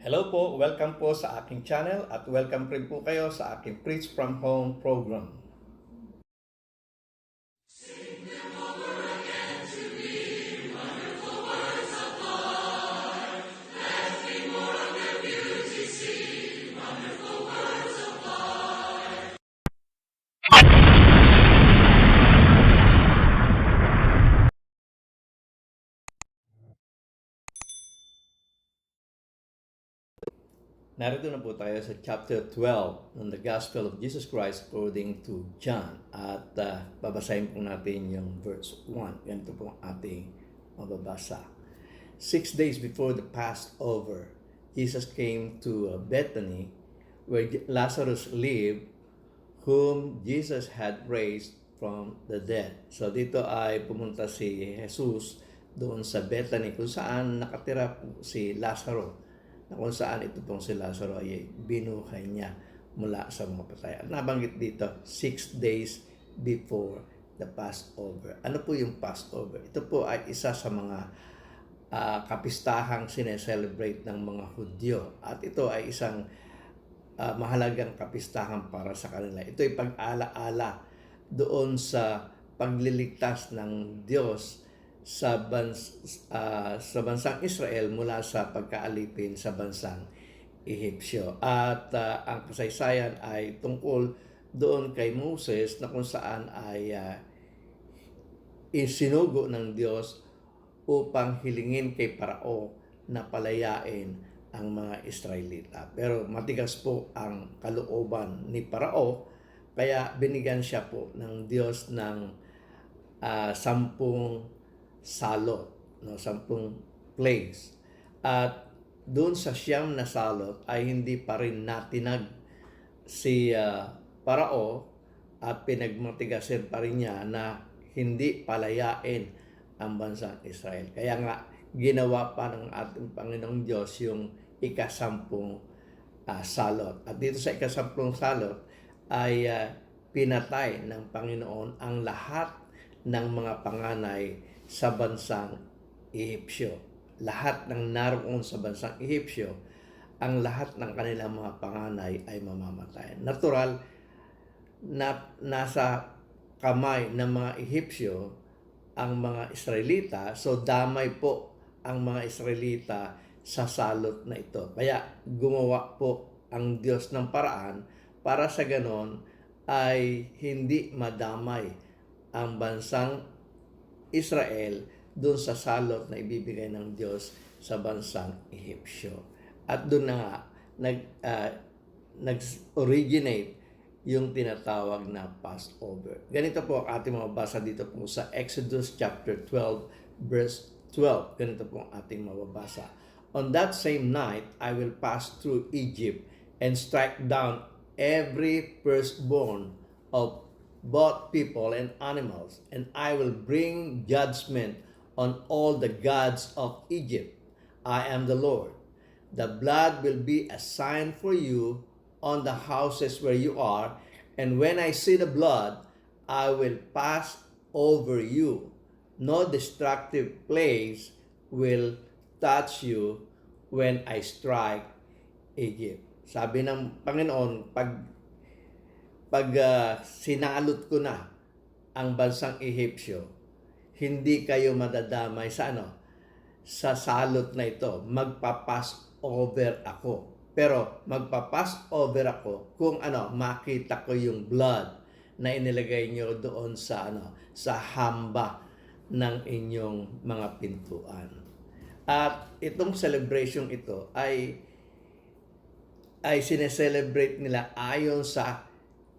Hello po, welcome po sa aking channel at welcome rin po kayo sa aking Preach from Home program. Narito na po tayo sa chapter 12 ng The Gospel of Jesus Christ according to John. At babasahin po natin yung verse 1. Ganito po ang ating mababasa. 6 days before the Passover, Jesus came to Bethany where Lazarus lived, whom Jesus had raised from the dead. So dito ay pumunta si Jesus doon sa Bethany kung saan nakatira po si Lazaro, na kung saan ito pong si Lazaro ay binuhay niya mula sa mga patay. At nabanggit dito, 6 days before the Passover. Ano po yung Passover? Ito po ay isa sa mga kapistahang sineselebrate ng mga Hudyo. At ito ay isang mahalagang kapistahan para sa kanila. Ito ay pag-ala-ala doon sa pagliligtas ng Diyos sa bansang Israel mula sa pagkaalipin sa bansang Ehipsyo. At ang kasaysayan ay tungkol doon kay Moses na kung saan ay isinugo ng Diyos upang hilingin kay Parao na palayain ang mga Israelita. Pero matigas po ang kalooban ni Parao, kaya binigyan siya po ng Diyos ng 10 salot, no, 10 plagues. At doon sa 9 na salot ay hindi pa rin natinag si Parao at pinagmatigasin pa rin niya na hindi palayain ang bansang Israel. Kaya nga ginawa pa ng ating Panginoong Diyos yung ika-10 salot. At dito sa ika-10 salot ay pinatay ng Panginoon ang lahat ng mga panganay sa bansang Ehipsyo. Lahat ng naroon sa bansang Ehipsyo, ang lahat ng kanilang mga panganay ay mamamatay. Natural na nasa kamay ng mga Ehipsyo ang mga Israelita, so damay po ang mga Israelita sa salot na ito. Kaya gumawa po ang Diyos ng paraan para sa ganon ay hindi madamay ang bansang Israel doon sa salot na ibibigay ng Diyos sa bansang Ehipsyo. At doon na nga nag-originate yung tinatawag na Passover. Ganito po ang ating mababasa dito po sa Exodus chapter 12 verse 12. Ganito po ang ating mababasa. On that same night, I will pass through Egypt and strike down every firstborn of both people and animals, and I will bring judgment on all the gods of Egypt. I am the Lord. The blood will be a sign for you on the houses where you are, and when I see the blood, I will pass over you. No destructive plagues will touch you when I strike Egypt. Sabi ng Panginoon, pag sinalot ko na ang bansang Ehipsyo, hindi kayo madadamay sa sa salot na ito. Magpapass over ako. Pero magpapass over ako kung makita ko yung blood na inilagay nyo doon sa sa hamba ng inyong mga pintuan. At itong celebration ito ay sineselebrate nila ayon sa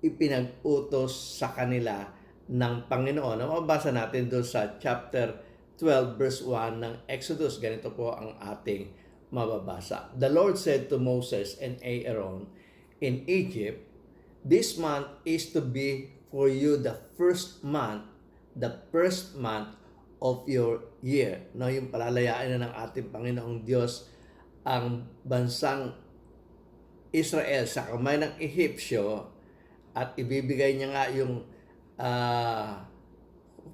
ipinag-utos sa kanila ng Panginoon. Mababasa natin doon sa chapter 12 verse 1 ng Exodus. Ganito po ang ating mababasa. The Lord said to Moses and Aaron in Egypt, "This month is to be for you the first month of your year." No, yung palalayaan na ng ating Panginoong Diyos ang bansang Israel sa kamay ng Ehipsyo, at ibibigay niya nga yung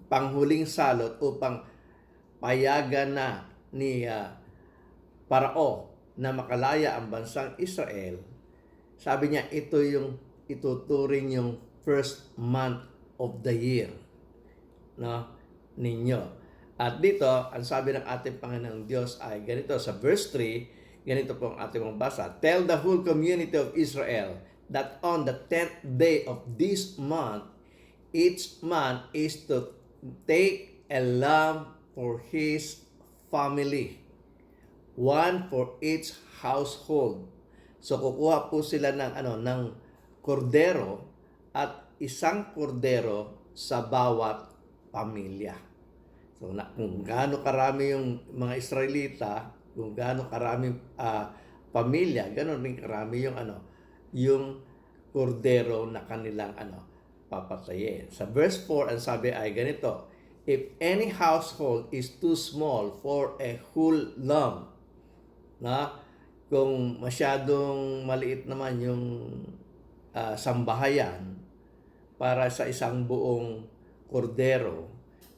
panghuling salot upang payagan na ni Parao na makalaya ang bansang Israel, sabi niya ito yung ituturing yung first month of the year, no, ninyo. At dito, ang sabi ng ating Panginoong Diyos ay ganito sa verse 3, ganito po ang ating mabasa. Tell the whole community of Israel that on the 10th day of this month, each man is to take a lamb for his family, one for each household. So kukuha po sila ng kordero at isang kordero sa bawat pamilya. So kung gaano karami yung mga Israelita, kung gaano karami pamilya, ganoon din karami yung kordero na kanilang papatayin. Sa verse 4 ang sabi ay ganito, if any household is too small for a whole lamb, na kung masyadong maliit naman yung sambahayan para sa isang buong kordero,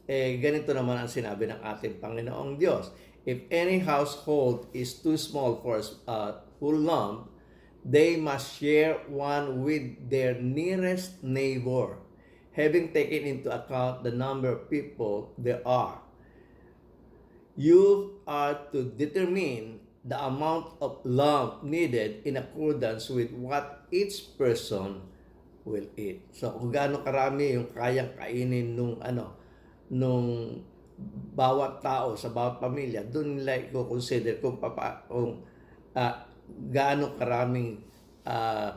ganito naman ang sinabi ng ating Panginoong Diyos. If any household is too small for a whole lamb, they must share one with their nearest neighbor, having taken into account the number of people there are. You are to determine the amount of lamb needed in accordance with what each person will eat. So kung gaano karami yung kayang kainin nung bawat tao sa bawat pamilya, doon nila i-consider kung gaano karaming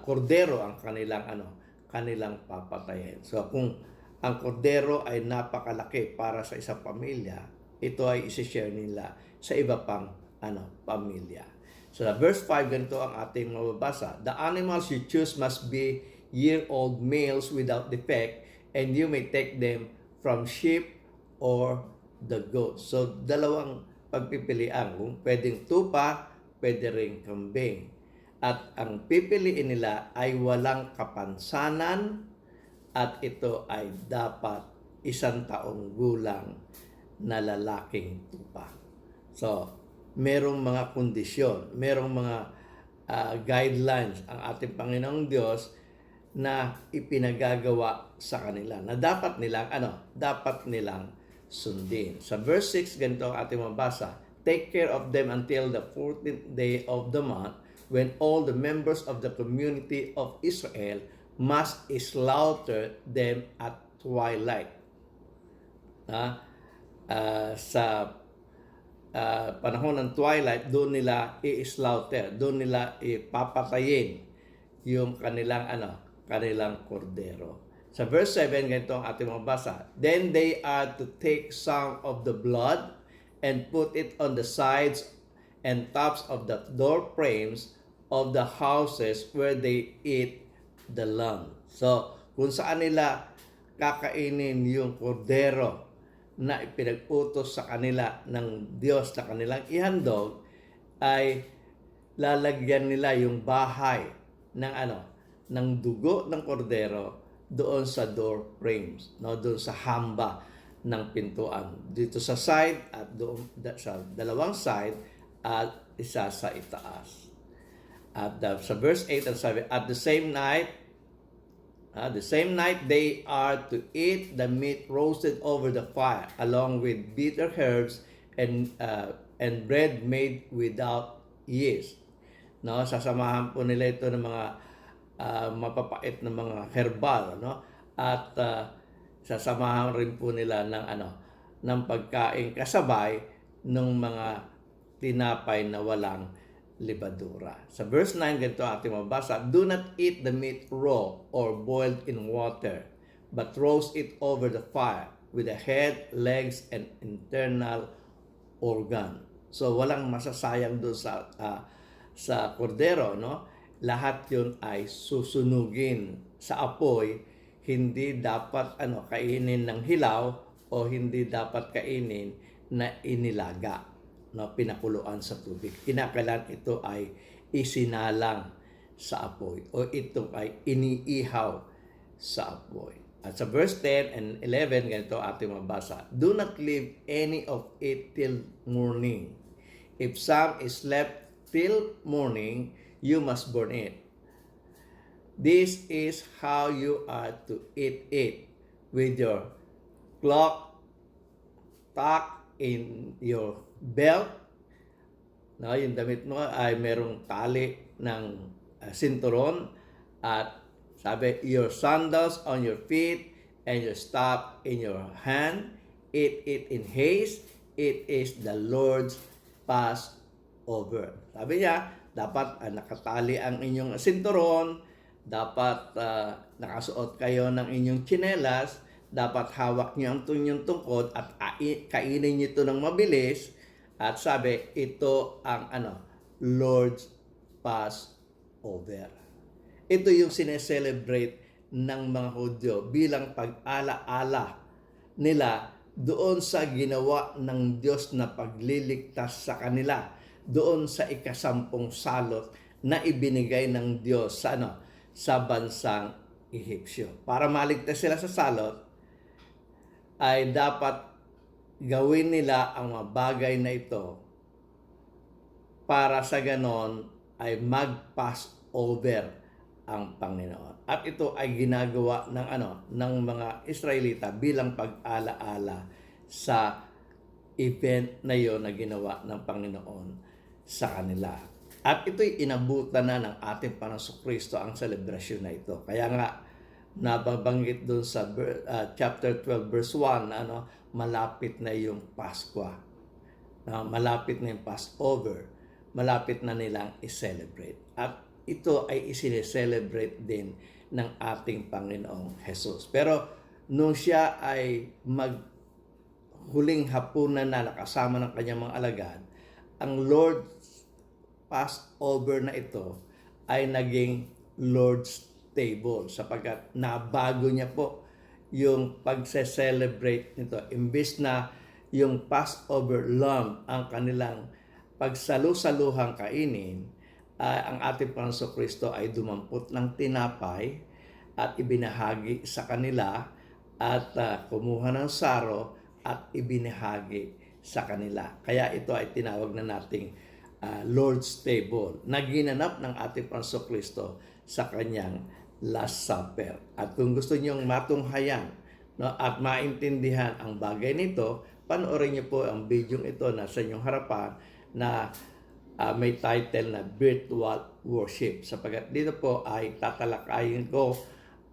kordero ang kanilang papatayin. So kung ang kordero ay napakalaki para sa isang pamilya, ito ay isi-share nila sa iba pang pamilya. So verse 5, ganito ang ating mababasa. The animals you choose must be year-old males without defect, and you may take them from sheep or the goats. So dalawang pagpipilian, kung pwedeng tupa, pwede ring kambing. At ang pipiliin nila ay walang kapansanan at ito ay dapat 1 taong gulang na lalaking tupa. So, merong mga kondisyon, merong mga guidelines ang ating Panginoong Diyos na ipinagagawa sa kanila na dapat nilang sundin. Sa verse 6, ganito ang ating mabasa. Take care of them until the 14th day of the month, when all the members of the community of Israel must slaughter them at twilight. Sa panahon ng twilight, doon nila i-slaughter, doon nila ipapatayin yung kanilang kordero. Sa verse 7, ganito ang ating mabasa. Then they are to take some of the blood and put it on the sides and tops of the door frames of the houses where they eat the lamb. So, kung saan nila kakainin yung kordero na ipinag-utos sa kanila ng Diyos na kanilang ihandog, ay lalagyan nila yung bahay ng dugo ng kordero doon sa door frames, doon sa hamba ng pintuan, dito sa side at doon sa dalawang side at isa sa itaas. At sa verse 8 ang sabi, at the same night they are to eat the meat roasted over the fire, along with bitter herbs and bread made without yeast. Sasamahan po nila ito ng mga mapapait na mga herbal, at sasamahan rin po nila ng pagkain kasabay ng mga tinapay na walang libadura. Sa verse 9, ganito ating mabasa, do not eat the meat raw or boiled in water, but roast it over the fire with the head, legs, and internal organ. So walang masasayang doon sa kordero, lahat yun ay susunugin sa apoy. Hindi dapat kainin ng hilaw o hindi dapat kainin na inilaga, pinakuluan sa tubig. Kinakailangan ito ay isinalang sa apoy o ito ay iniihaw sa apoy. At sa verse 10 and 11, ganito ating mabasa. Do not leave any of it till morning. If some is left still morning, you must burn it. This is how you are to eat it, with your cloak tucked in your belt. No, yung damit mo ay merong tali ng sinturon, at sabi, your sandals on your feet and your staff in your hand. Eat it in haste. It is the Lord's Passover. Sabi niya, dapat nakatali ang inyong sinturon, dapat nakasuot kayo ng inyong tsinelas, dapat hawak niyo ang inyong tungkod at kainin niyo ito ng mabilis. At sabi, ito ang Lord's Passover. Ito yung sineselebrate ng mga Hudyo bilang pag-ala-ala nila doon sa ginawa ng Diyos na pagliligtas sa kanila, doon sa ikasampung salot na ibinigay ng Diyos sa bansang Ehipsyo. Para maligtas sila sa salot, ay dapat gawin nila ang mga bagay na ito para sa ganon ay mag-pass over ang Panginoon. At ito ay ginagawa ng mga Israelita bilang pag-ala-ala sa event na yon na ginawa ng Panginoon sa kanila. At ito'y inabutan na ng ating Panginoong Kristo ang celebration na ito. Kaya nga, nababanggit doon sa chapter 12 verse 1, malapit na yung Pasko. Malapit na yung Passover. Malapit na nilang i-celebrate. At ito ay isine-celebrate din ng ating Panginoong Jesus. Pero nung siya ay maghuling hapunan na nakasama ng kanyang mga alagad, ang Lord's Passover na ito ay naging Lord's Table sapagkat nabago niya po yung pagse-celebrate nito. Imbis na yung Passover lamb ang kanilang pagsalu-saluhang kainin, ang ating Panginoon Kristo ay dumampot ng tinapay at ibinahagi sa kanila at kumuha ng saro at ibinahagi sa kanila. Kaya ito ay tinawag na nating Lord's Table na ginanap ng ating Panginoon Kristo sa kanyang Last Supper. At kung gusto niyong matunghayan at maintindihan ang bagay nito, panoorin niyo po ang video ito na sa inyong harapan na may title na Virtual Worship. Sapagkat dito po ay tatalakayin ko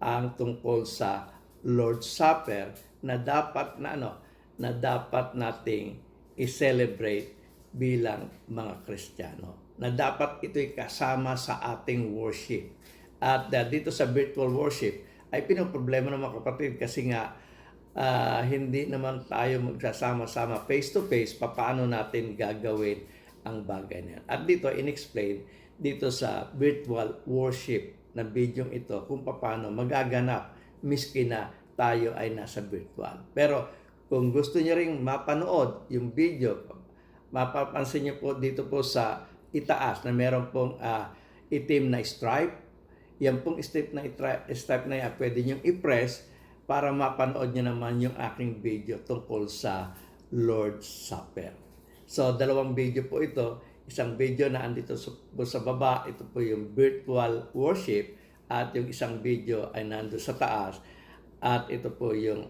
ang tungkol sa Lord's Supper na dapat na dapat nating i-celebrate bilang mga Kristiyano. Na dapat ito'y kasama sa ating worship. At dito sa virtual worship ay pinoproblema ng mga kapatid kasi nga hindi naman tayo magsasama-sama face to face, paano natin gagawin ang bagay na yan. At dito, in-explain dito sa virtual worship na video ito kung paano magaganap miski na tayo ay nasa virtual. Pero kung gusto niyo ring mapanood yung video, mapapansin niyo po dito po sa itaas na meron pong itim na stripe. Yan pong stripe na yan, pwede niyong i-press para mapanood niyo naman yung aking video tungkol sa Lord's Supper. So, dalawang video po ito. Isang video na andito sa baba, ito po yung virtual worship, at yung isang video ay nando sa taas, at ito po yung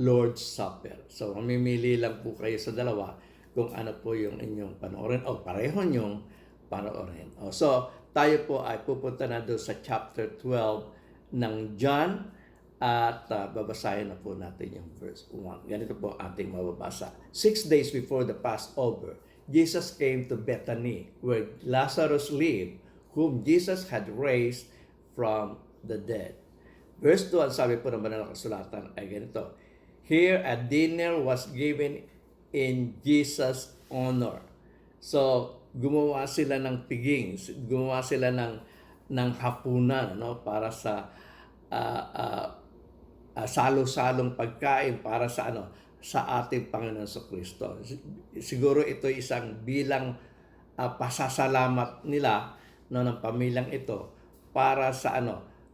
Lord's Supper. So, mamimili lang po kayo sa dalawa kung ano po yung inyong panoorin o pareho nyong panoorin. So, tayo po ay pupunta na doon sa chapter 12 ng John. At babasahin na po natin yung verse 1. Ganito po ating mababasa. 6 days before the Passover, Jesus came to Bethany, where Lazarus lived, whom Jesus had raised from the dead. Verse 2, sabi po ng banal na kasulatan ay ganito. Here a dinner was given in Jesus' honor. So, gumawa sila ng piging, gumawa sila ng hapunan para sa salo-salong pagkain para sa sa ating Panginoon sa Kristo. Siguro ito isang bilang pasasalamat nila ng pamilyang ito para sa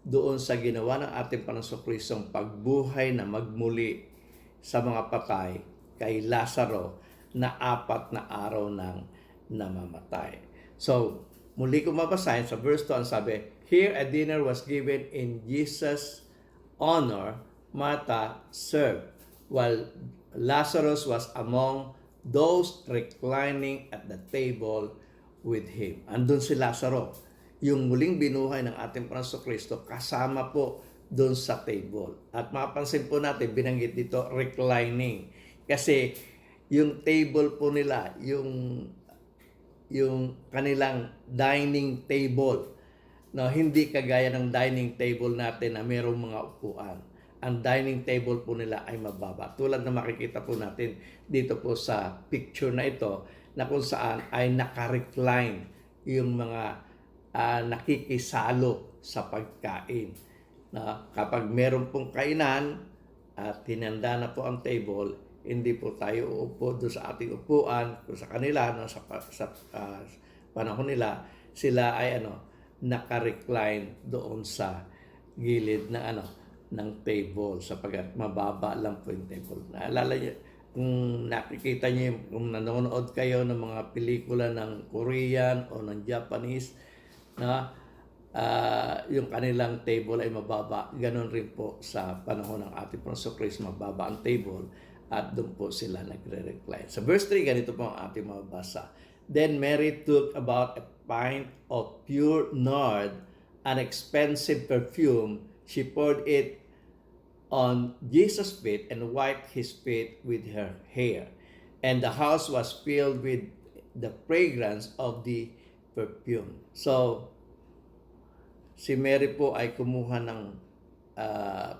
doon sa ginawa ng ating Panginoon sa Kristo pagbuhay na magmuli sa mga patay kay Lazaro na 4 na araw nang namamatay. So, muli ko mabasahin sa verse 2, ang sabi, here a dinner was given in Jesus' honor. Martha served, while Lazarus was among those reclining at the table with him. Andun si Lazaro, yung muling binuhay ng ating Panginoon Kristo, kasama po doon sa table. At mapansin po natin, binanggit dito, reclining. Kasi yung table po nila, yung kanilang dining table, no, hindi kagaya ng dining table natin na mayroong mga upuan. Ang dining table po nila ay mababa. Tulad na makikita po natin dito po sa picture na ito, na kung saan ay naka-recline yung mga nakikisalo sa pagkain. Na kapag meron pong kainan at hinanda na po ang table, hindi po tayo uupo doon sa ating upuan. Kung sa kanila, no, sa panahon nila, sila ay naka-recline doon sa gilid na ng table, sapagkat mababa lang po yung table. Naalala niyo, kung nakikita niyo, kung nanonood kayo ng mga pelikula ng Korean o ng Japanese, na yung kanilang table ay mababa. Ganon rin po sa panahon ng ating Panginoon Kristo, mababa ang table at doon po sila nagre-recline. Sa verse 3, ganito po ang ating mababasa. Then Mary took about a pint of pure nard, an expensive perfume. She poured it on Jesus' feet and wiped his feet with her hair. And the house was filled with the fragrance of the perfume. So, si Mary po ay kumuha ng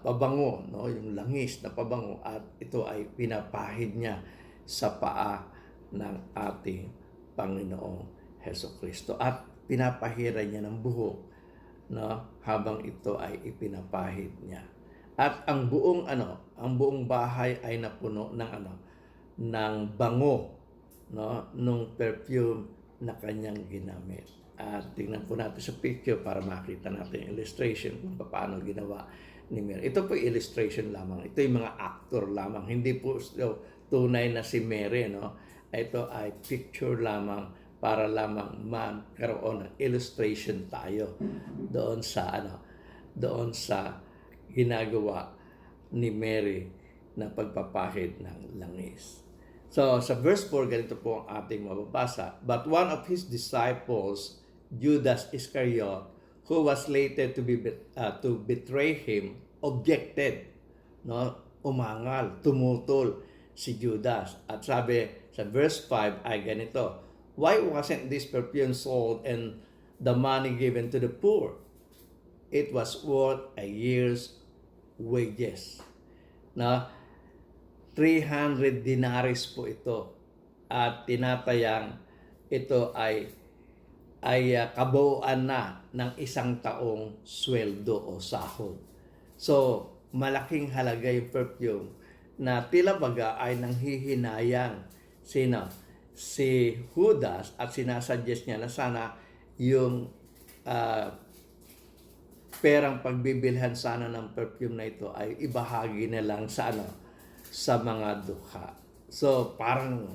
pabango, no, yung langis na pabango, at ito ay pinapahid niya sa paa ng ating Panginoong Hesukristo, at pinapahiran niya ng buhok, no, habang ito ay ipinapahid niya. At ang buong bahay ay napuno ng bango, no, nung perfume na kanyang ginamit. At tingnan po natin sa picture para makita natin yung illustration kung paano ginawa ni Mary. Ito po illustration lamang. Ito yung mga actor lamang. Hindi po tunay na si Mary, no? Ito ay picture lamang para lamang magkaroon ng illustration tayo doon sa ginagawa ni Mary na pagpapahid ng langis. So, sa verse 4, ganito po ang ating mababasa. But one of his disciples, Judas Iscariot, who was later to betray him, objected, no? Umangal, tumutol si Judas. At sabi sa verse 5 ay ganito, why wasn't this perfume sold and the money given to the poor? It was worth a year's wages. Na 300 dinaris po ito, at tinatayang ito ay kabuuan na ng 1 taong sweldo o sahod. So, malaking halaga yung perfume na tila baga ay nanghihinayang si Judas, at sinasuggest niya na sana yung perang pagbibilhan sana ng perfume na ito ay ibahagi na lang sa mga dukha. So, parang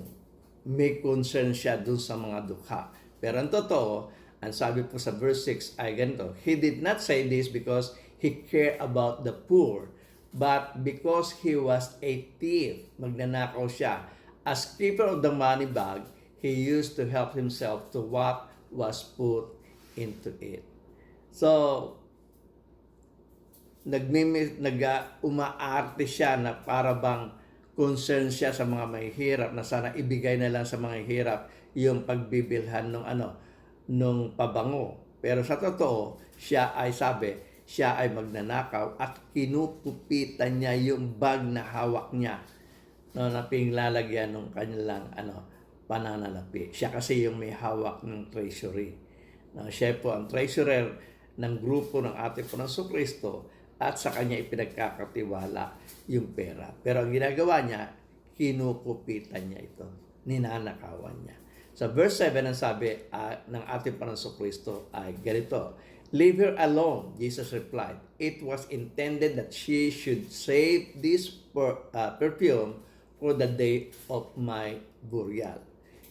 may concern siya dun sa mga dukha. Pero ang totoo, ang sabi po sa verse 6 ay ganito, he did not say this because he cared about the poor, but because he was a thief. Magnanakaw siya. As keeper of the money bag, he used to help himself to what was put into it. So, umaarte siya na para bang concern siya sa mga mahihirap, na sana ibigay na lang sa mga mahihirap yung pagbibilhan nung pabango. Pero sa totoo, siya ay magnanakaw, at kinukupitan niya yung bag na hawak niya, no, na pinglalagyan ng kanilang pananalapi. Siya kasi yung may hawak ng treasury. No, siya po ang treasurer ng grupo ng ating Panginoong Kristo, at sa kanya ipinagkakatiwala yung pera. Pero ang ginagawa niya, kinukupitan niya ito, ninanakawan niya. Sa verse 7, ang sabi ng ating Panginoong Kristo ay ganito, leave her alone, Jesus replied. It was intended that she should save this perfume for the day of my burial.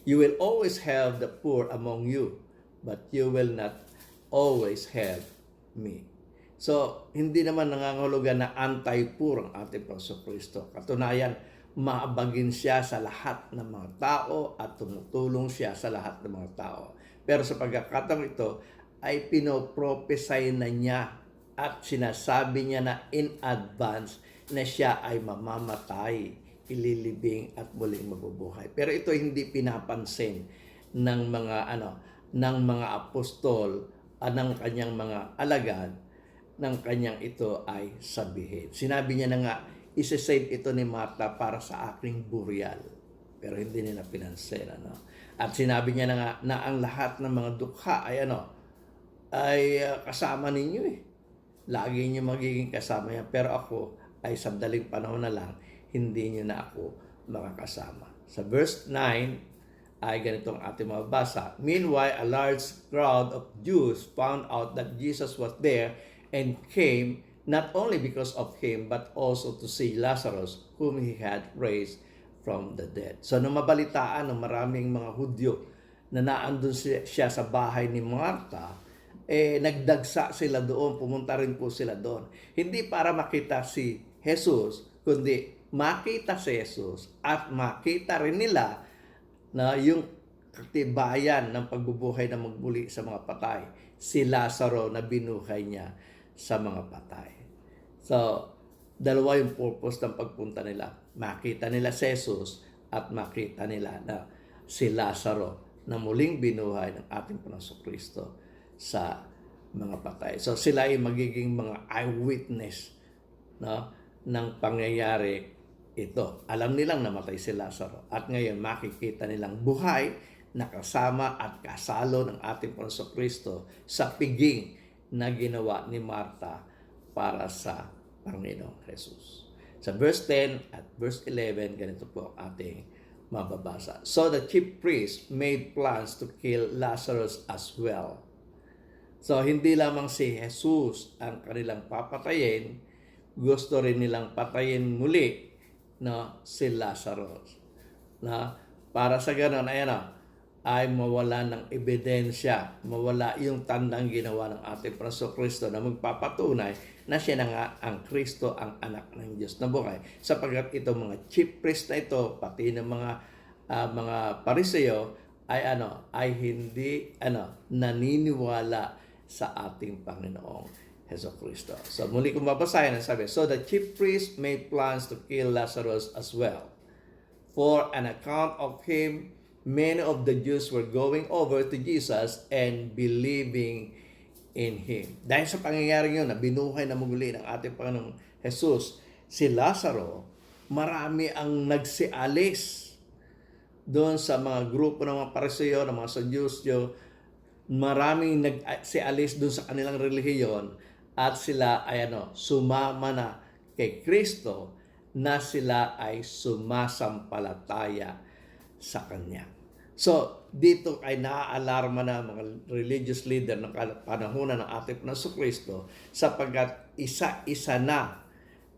You will always have the poor among you, but you will not always have me. So, hindi naman nangangahulugan na anti-poor ang ating Panginoon Kristo. Katunayan, maabagin siya sa lahat ng mga tao at tumutulong siya sa lahat ng mga tao. Pero sa pagkakataong ito, ay pinoprophesy na niya at sinasabi niya na in advance na siya ay mamamatay, ililibing at muling mabubuhay. Pero ito hindi pinapansin ng mga apostol at ng kanyang mga alagad ng kanyang ito ay sabihin. Sinabi niya na nga, isi-save ito ni Martha para sa aking burial. Pero hindi nila pinansin. At sinabi niya na nga na ang lahat ng mga dukha ay kasama ninyo eh. Lagi niyo magiging kasama yan. Pero ako ay sandaling panahon na lang, hindi niyo na ako makakasama. Sa verse 9, ay ganitong ating mabasa. Meanwhile, a large crowd of Jews found out that Jesus was there and came not only because of him, but also to see Lazarus, whom he had raised from the dead. So, nung mabalitaan ng maraming mga Hudyo na naandun siya sa bahay ni Martha, nagdagsa sila doon, pumunta rin po sila doon. Hindi para makita si Jesus, kundi makita si Jesus at makita rin nila na yung katibayan ng pagbubuhay na magbuli sa mga patay, si Lazaro na binuhay niya sa mga patay. So, dalawa yung purpose ng pagpunta nila. Makita nila si Jesus at makita nila na si Lazaro na muling binuhay ng ating Panginoon Kristo sa mga patay. So, sila ay magiging mga eyewitness ng pangyayari ito. Alam nilang namatay si Lazaro at ngayon makikita nilang buhay na kasama at kasalo ng ating Panginoon Kristo sa piging na ginawa ni Martha para sa Panginoong Jesus. Sa verse 10 at verse 11, ganito po ang ating mababasa. So the chief priests made plans to kill Lazarus as well. So hindi lamang si Jesus ang kanilang papatayin, gusto rin nilang patayin muli si Lazarus. Para sa ganon, ay mawala ng ebidensya, mawala yung tandang ginawa ng ating Panginoong Kristo na magpapatunay na siya na nga ang Kristo, ang anak ng Diyos na buhay. Sapagkat itong mga chief priest na ito, pati ng mga Pariseo, ay hindi naniniwala sa ating Panginoong Hesus Kristo. So muli kong babasahin ang sabi, so the chief priest made plans to kill Lazarus as well. For an account of him, many of the Jews were going over to Jesus and believing in him. Dahil sa pangyayari yun na binuhay na muli ng ating Panginoong Jesus, si Lazaro, marami ang nagsialis doon sa mga grupo ng mga Pariseo, ng mga Sadyusyo. Maraming nagsialis doon sa kanilang relihiyon at sila ay sumama na kay Kristo na sila ay sumasampalataya sa Kanya. So, dito ay naaalarma na mga religious leader ng panahonan ng ating Panginoong Kristo sapagkat isa-isa na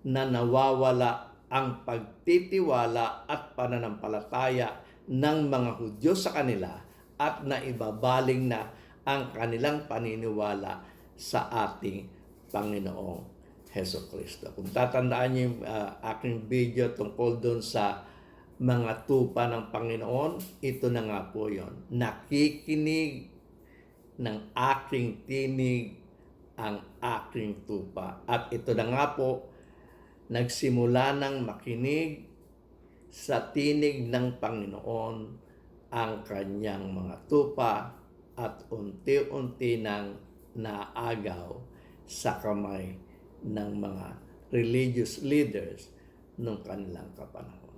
nawawala ang pagtitiwala at pananampalataya ng mga Hudyo sa kanila at naibabaling na ang kanilang paniniwala sa ating Panginoong Hesus Kristo. Kung tatandaan niyo yung aking video tungkol doon sa mga tupa ng Panginoon, ito na nga po yun. Nakikinig ng aking tinig ang aking tupa. At ito na nga po, nagsimula ng makinig sa tinig ng Panginoon ang kanyang mga tupa at unti-unti nang naagaw sa kamay ng mga religious leaders ng kanilang kapanahon.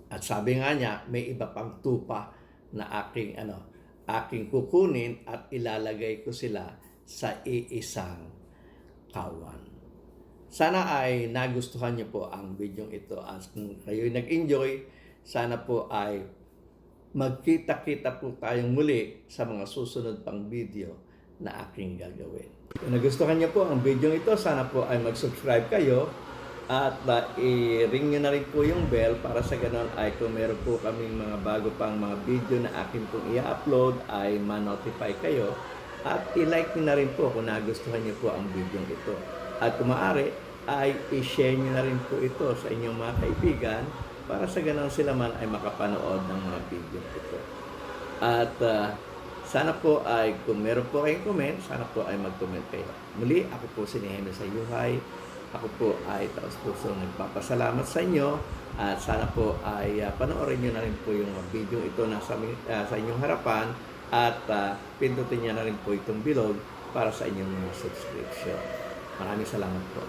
At sabi nga niya, may iba pang tupa na aking kukunin at ilalagay ko sila sa iisang kawan. Sana ay nagustuhan niyo po ang video ito at kung kayo'y nag-enjoy, sana po ay magkita-kita po tayong muli sa mga susunod pang video na aking gagawin. Kung nagustuhan niyo po ang video ito, sana po ay mag-subscribe kayo At i-ring nyo na rin po yung bell para sa ganon ay kung meron po kaming mga bago pang mga video na akin pong i-upload ay ma-notify kayo. At i-like nyo na rin po kung nagustuhan nyo po ang video ito. At kung maaari ay i-share nyo na rin po ito sa inyong mga kaibigan para sa ganon sila man ay makapanood ng mga video ito. At sana po ay kung meron po kayong comment, sana po ay mag-comment kayo. Muli, ako po si Nehemia Sayuhay. Ako po ay taos-pusong nagpapasalamat sa inyo at sana po ay panoorin nyo na rin po yung video ito na sa inyong harapan at pindutin nyo na rin po itong bilog para sa inyong mga subscription. Maraming salamat po.